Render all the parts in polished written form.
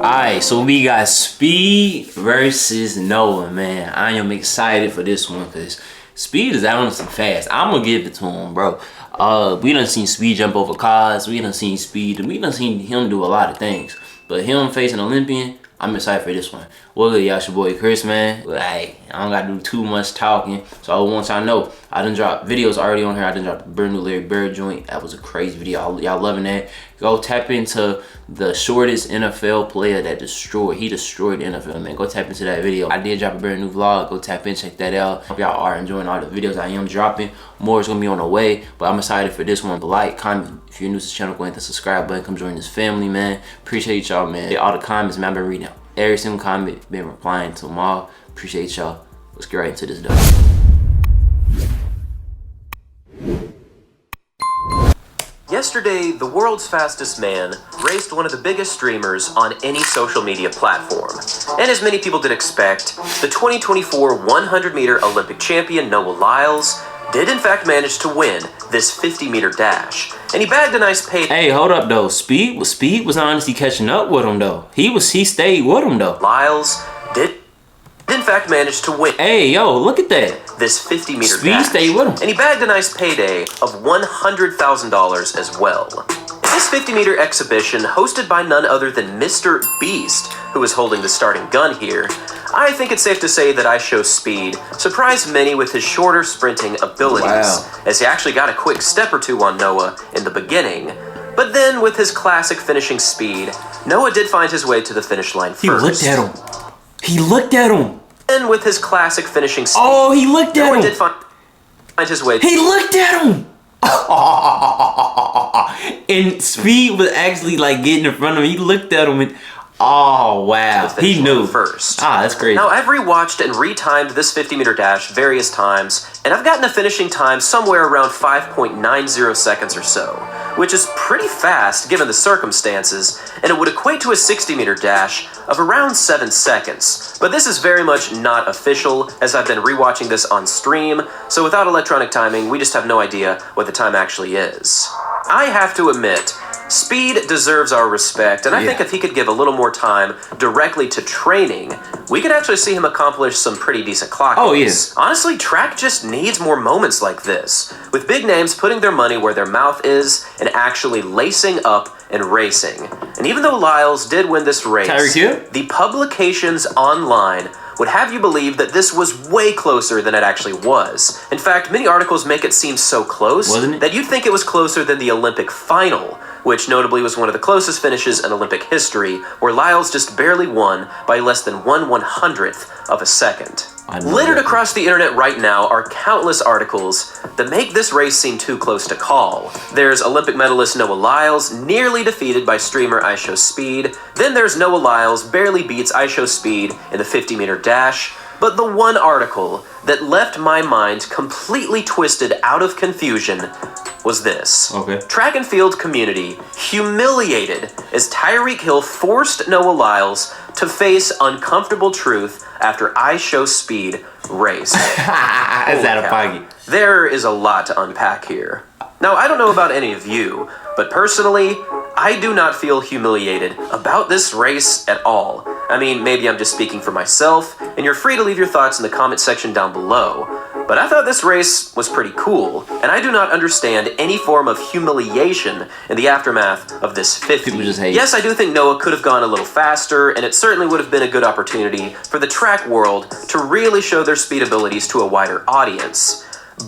Alright, so we got Speed versus Noah, man. I am excited for this one because Speed is honestly fast. I'm gonna give it to him, bro. We done seen Speed jump over cars. We done seen Speed, and we done seen him do a lot of things. But him facing Olympian, I'm excited for this one. Well, good, y'all, your boy Chris, man. Like, I don't gotta do too much talking. So I want y'all to know, I done dropped videos already on here. I done dropped a brand new Larry Bird joint. That was a crazy video. Y'all loving that. Go tap into the shortest NFL player that destroyed. He destroyed the NFL, man. Go tap into that video. I did drop a brand new vlog. Go tap in, check that out. Hope y'all are enjoying all the videos I am dropping. More is gonna be on the way, but I'm excited for this one. Like, comment. If you're new to the channel, go hit the subscribe button. Come join this family, man. Appreciate y'all, man. All the comments, man. I've been reading every single comment, been replying to them all. Appreciate y'all. Let's get right into this though. Yesterday, the world's fastest man raced one of the biggest streamers on any social media platform. And as many people did expect, the 2024 100-meter Olympic champion Noah Lyles did in fact manage to win this 50-meter dash. And he bagged a nice pay. Hey, hold up though. Speed was honestly catching up with him though. He stayed with him though. Lyles did in fact manage to win. Hey, yo, look at that. This 50-meter Speed dash. stayed with him. And he bagged a nice payday of $100,000 as well. This 50-meter exhibition, hosted by none other than Mr. Beast, who is holding the starting gun here, I think it's safe to say that IShowSpeed surprised many with his shorter sprinting abilities, as he actually got a quick step or two on Noah in the beginning. But then, with his classic finishing speed, Noah did find his way to the finish line first. He looked at him. He looked at him. And with his classic finishing speed, oh, he looked at Noah him. did find his way. He looked at him. And Speed was actually like getting in front of him. He looked at him and oh wow, he knew first. That's crazy. Now I've rewatched and retimed this 50-meter dash various times, and I've gotten a finishing time somewhere around 5.90 seconds or so, which is pretty fast given the circumstances, and it would equate to a 60-meter dash of around 7 seconds. But this is very much not official, as I've been rewatching this on stream, so without electronic timing, we just have no idea what the time actually is. I have to admit, Speed deserves our respect, and I think if he could give a little more time directly to training, we could actually see him accomplish some pretty decent clocking. Oh, yes. Honestly, track just needs more moments like this, with big names putting their money where their mouth is and actually lacing up and racing. And even though Lyles did win this race, the publications online would have you believe that this was way closer than it actually was. In fact, many articles make it seem so close that you'd think it was closer than the Olympic final, which notably was one of the closest finishes in Olympic history, where Lyles just barely won by less than 1/100th of a second. Littered across the internet right now are countless articles that make this race seem too close to call. There's Olympic medalist Noah Lyles nearly defeated by streamer IShowSpeed. Then there's Noah Lyles barely beats IShowSpeed in the 50-meter dash. But the one article that left my mind completely twisted out of confusion was this. Track and field community humiliated as Tyreek Hill forced Noah Lyles to face uncomfortable truth after IShowSpeed raced. Is that a foggy? There is a lot to unpack here. Now, I don't know about any of you, but personally, I do not feel humiliated about this race at all. I mean, maybe I'm just speaking for myself, and you're free to leave your thoughts in the comment section down below. But I thought this race was pretty cool, and I do not understand any form of humiliation in the aftermath of this 50. People just hate. Yes, I do think Noah could have gone a little faster, and it certainly would have been a good opportunity for the track world to really show their speed abilities to a wider audience.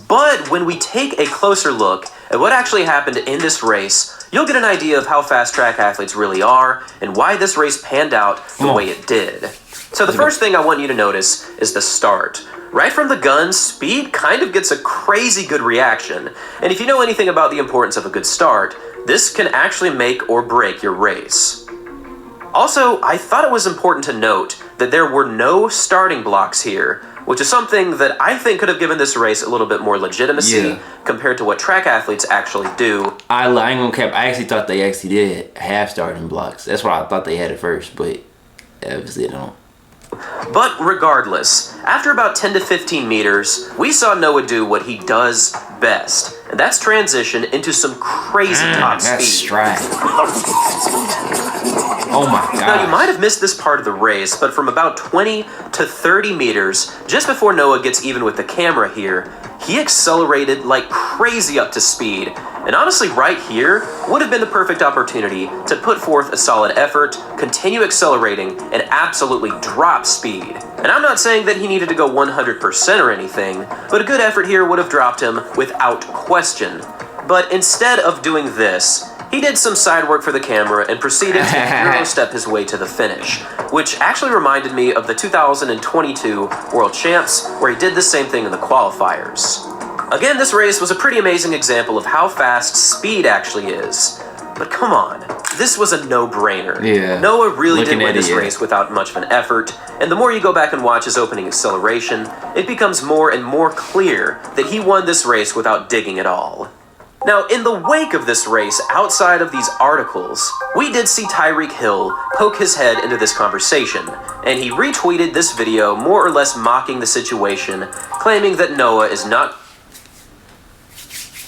But when we take a closer look at what actually happened in this race, you'll get an idea of how fast track athletes really are and why this race panned out the way it did. So the first thing I want you to notice is the start. Right from the gun, Speed kind of gets a crazy good reaction. And if you know anything about the importance of a good start, this can actually make or break your race. Also, I thought it was important to note that there were no starting blocks here, which is something that I think could have given this race a little bit more legitimacy compared to what track athletes actually do. I ain't gonna cap. I actually thought they actually did have starting blocks. That's what I thought they had at first, but obviously they don't. But regardless, after about 10 to 15 meters, we saw Noah do what he does best, and that's transition into some crazy top speed. That's stride. Oh my god. Now, you might have missed this part of the race, but from about 20 to 30 meters, just before Noah gets even with the camera here, he accelerated like crazy up to speed. And honestly, right here would have been the perfect opportunity to put forth a solid effort, continue accelerating, and absolutely drop speed. And I'm not saying that he needed to go 100% or anything, but a good effort here would have dropped him without question. But instead of doing this, he did some side work for the camera and proceeded to Euro step his way to the finish, which actually reminded me of the 2022 World Champs, where he did the same thing in the qualifiers. Again, this race was a pretty amazing example of how fast speed actually is. But come on, this was a no-brainer. Yeah. Noah really did win this race without much of an effort, and the more you go back and watch his opening acceleration, it becomes more and more clear that he won this race without digging at all. Now, in the wake of this race, outside of these articles, we did see Tyreek Hill poke his head into this conversation, and he retweeted this video more or less mocking the situation, claiming that Noah is not...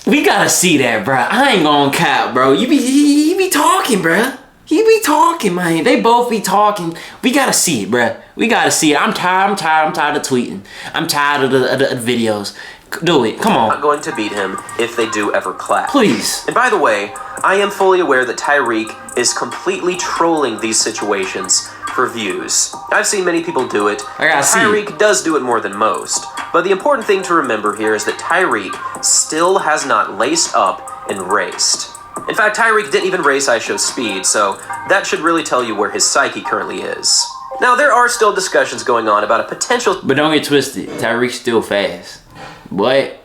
We gotta see that, bro. I ain't gonna cap, bro. You be talking, bro. You be talking, man. They both be talking. We gotta see it, bro. We gotta see it. I'm tired of tweeting. I'm tired of the videos. Do it. Come on. Not going to beat him if they do ever clash. Please. And by the way, I am fully aware that Tyreek is completely trolling these situations for views. I've seen many people do it. Tyreek does do it more than most. But the important thing to remember here is that Tyreek still has not laced up and raced. In fact, Tyreek didn't even race IShowSpeed, so that should really tell you where his psyche currently is. Now, there are still discussions going on about a potential... But don't get twisted. Tyreek's still fast. But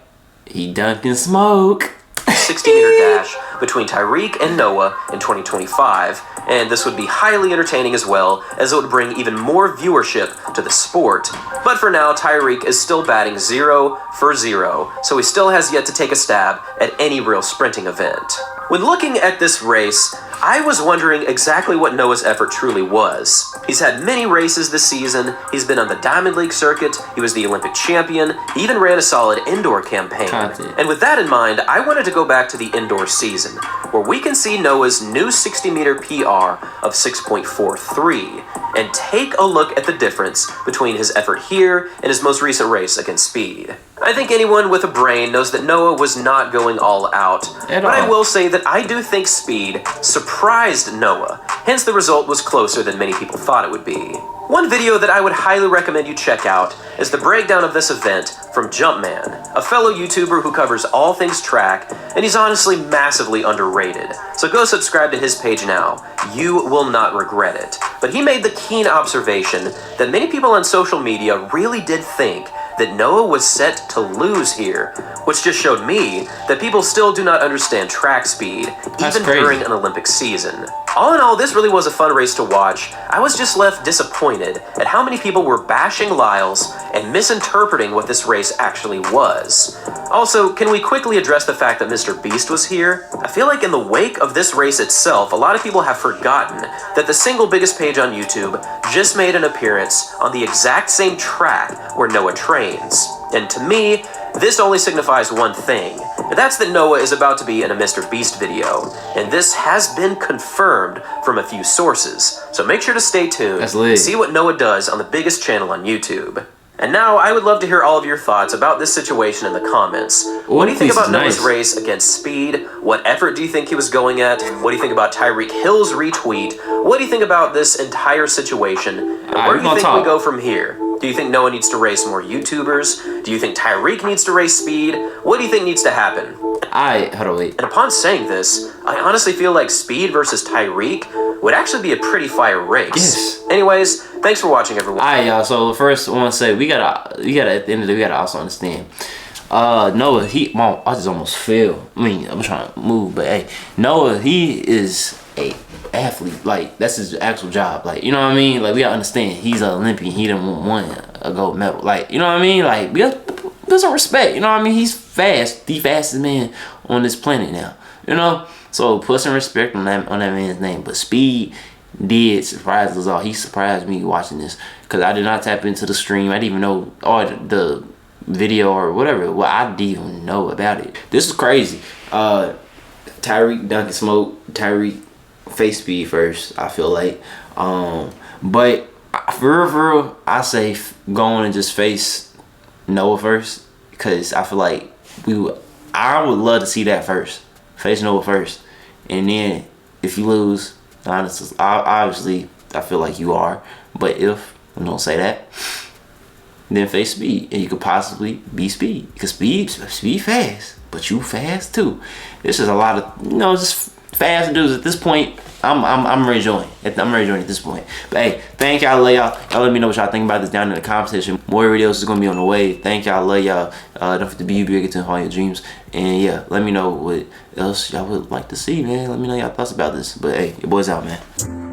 he dunking smoke. 60-meter dash between Tyreek and Noah in 2025, and this would be highly entertaining as well, as it would bring even more viewership to the sport. But for now, Tyreek is still batting 0 for 0, so he still has yet to take a stab at any real sprinting event. When looking at this race, I was wondering exactly what Noah's effort truly was. He's had many races this season, he's been on the Diamond League circuit, he was the Olympic champion, he even ran a solid indoor campaign. And with that in mind, I wanted to go back to the indoor season, where we can see Noah's new 60-meter PR of 6.43, and take a look at the difference between his effort here and his most recent race against Speed. I think anyone with a brain knows that Noah was not going all out, but I will say that I do think Speed surprised Noah, hence the result was closer than many people thought it would be. One video that I would highly recommend you check out is the breakdown of this event from Jumpman, a fellow YouTuber who covers all things track, and he's honestly massively underrated. So go subscribe to his page now. You will not regret it. But he made the keen observation that many people on social media really did think that Noah was set to lose here, which just showed me that people still do not understand track speed, even during an Olympic season. All in all, this really was a fun race to watch. I was just left disappointed at how many people were bashing Lyles and misinterpreting what this race actually was. Also, can we quickly address the fact that Mr. Beast was here? I feel like in the wake of this race itself, a lot of people have forgotten that the single biggest page on YouTube just made an appearance on the exact same track where Noah trains. And to me, this only signifies one thing, and that's that Noah is about to be in a Mr. Beast video, and this has been confirmed from a few sources, so make sure to stay tuned and see what Noah does on the biggest channel on YouTube. And now, I would love to hear all of your thoughts about this situation in the comments. What do you think about Noah's race against Speed? What effort do you think he was going at? What do you think about Tyreek Hill's retweet? What do you think about this entire situation? And where do you think we go from here? Do you think Noah needs to race more YouTubers? Do you think Tyreek needs to race Speed? What do you think needs to happen? And upon saying this, I honestly feel like Speed versus Tyreek would actually be a pretty fire race. Yes. Anyways, thanks for watching, everyone. Alright, y'all. So first, I want to say we gotta at the end of the day, we gotta also understand. Noah, I just almost fell. I mean, I'm trying to move, but hey, Noah, he is a athlete. Like, that's his actual job. Like, you know what I mean? Like, we gotta understand, he's an Olympian. He done won a gold medal. Like, you know what I mean? Like, we got some respect. You know what I mean? He's fast, the fastest man on this planet now. You know, so put some respect on that man's name. But Speed did surprise us all. He surprised me watching this, because I did not tap into the stream. I didn't even know the video or whatever. Well, I didn't even know about it. This is crazy. Tyreek dunking smoke. Tyreek face Speed first. I feel like, but for real, I say go on and just face Noah first, because I feel like I would love to see that first. Face Noah first, and then if you lose, honestly, obviously I feel like you are. But if I don't say that, then face Speed, and you could possibly be Speed, because Speed fast, but you fast too. This is a lot of just fast dudes at this point. I'm ready to join. I'm ready to join at this point. But hey, thank y'all, love y'all. Y'all let me know what y'all think about this down in the comment section. More videos is gonna be on the way. Thank y'all, love y'all. Don't forget to be big, get to all your dreams. And yeah, let me know what else y'all would like to see, man. Let me know y'all thoughts about this. But hey, your boy's out, man.